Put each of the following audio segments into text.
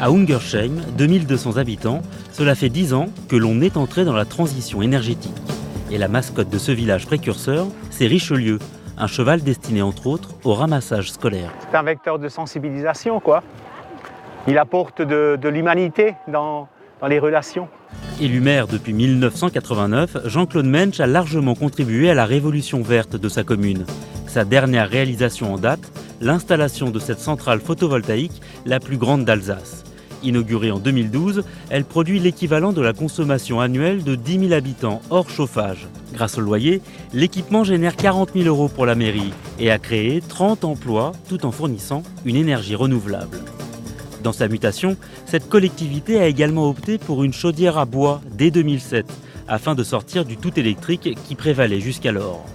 À Ungersheim, 2200 habitants, cela fait 10 ans que l'on est entré dans la transition énergétique. Et la mascotte de ce village précurseur, c'est Richelieu, un cheval destiné entre autres au ramassage scolaire. C'est un vecteur de sensibilisation, quoi. Il apporte de l'humanité dans les relations. Élu maire depuis 1989, Jean-Claude Mensch a largement contribué à la révolution verte de sa commune. Sa dernière réalisation en date, l'installation de cette centrale photovoltaïque, la plus grande d'Alsace. Inaugurée en 2012, elle produit l'équivalent de la consommation annuelle de 10 000 habitants hors chauffage. Grâce au loyer, l'équipement génère 40 000 € pour la mairie et a créé 30 emplois tout en fournissant une énergie renouvelable. Dans sa mutation, cette collectivité a également opté pour une chaudière à bois dès 2007, afin de sortir du tout électrique qui prévalait jusqu'alors.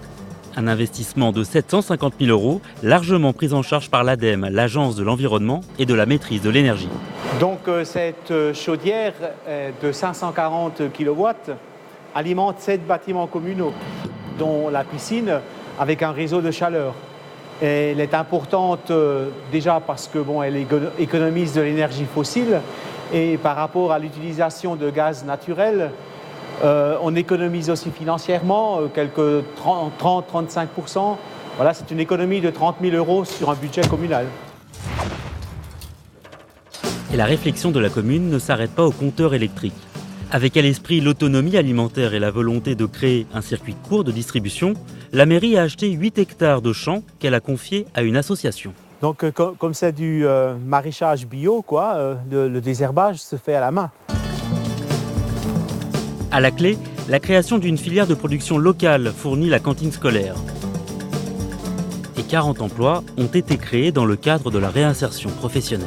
Un investissement de 750 000 €, largement pris en charge par l'ADEME, l'Agence de l'environnement et de la maîtrise de l'énergie. Donc cette chaudière de 540 kW alimente 7 bâtiments communaux, dont la piscine avec un réseau de chaleur. Et elle est importante déjà parce que elle économise de l'énergie fossile et par rapport à l'utilisation de gaz naturel, on économise aussi financièrement quelques 30-35%. Voilà, c'est une économie de 30 000 € sur un budget communal. Et la réflexion de la commune ne s'arrête pas au compteur électrique. Avec à l'esprit l'autonomie alimentaire et la volonté de créer un circuit court de distribution, la mairie a acheté 8 hectares de champs qu'elle a confiés à une association. Donc comme c'est du maraîchage bio, le désherbage se fait à la main. À la clé, la création d'une filière de production locale fournit la cantine scolaire. Et 40 emplois ont été créés dans le cadre de la réinsertion professionnelle.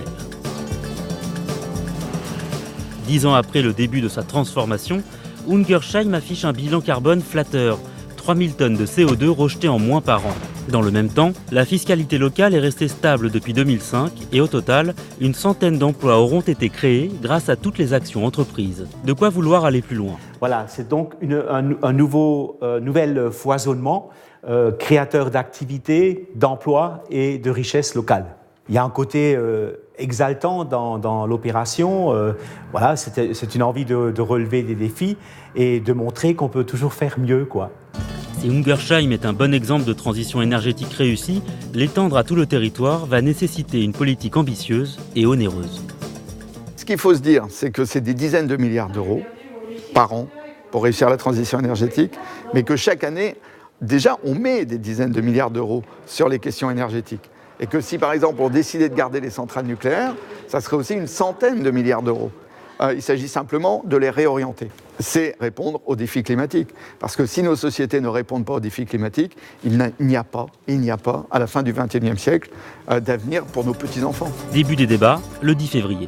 10 ans après le début de sa transformation, Ungersheim affiche un bilan carbone flatteur, 3000 tonnes de CO2 rejetées en moins par an. Dans le même temps, la fiscalité locale est restée stable depuis 2005 et au total, une centaine d'emplois auront été créés grâce à toutes les actions entreprises. De quoi vouloir aller plus loin. Voilà, c'est donc un nouvel foisonnement créateur d'activités, d'emplois et de richesses locales. Il y a un côté exaltant dans l'opération. C'est une envie de relever des défis et de montrer qu'on peut toujours faire mieux, quoi. Si Ungersheim est un bon exemple de transition énergétique réussie, l'étendre à tout le territoire va nécessiter une politique ambitieuse et onéreuse. Ce qu'il faut se dire, c'est que c'est des dizaines de milliards d'euros par an pour réussir la transition énergétique, mais que chaque année, déjà, on met des dizaines de milliards d'euros sur les questions énergétiques. Et que si, par exemple, on décidait de garder les centrales nucléaires, ça serait aussi une centaine de milliards d'euros. Il s'agit simplement de les réorienter. C'est répondre aux défis climatiques. Parce que si nos sociétés ne répondent pas aux défis climatiques, il n'y a pas, à la fin du XXIe siècle, d'avenir pour nos petits-enfants. Début des débats, le 10 février.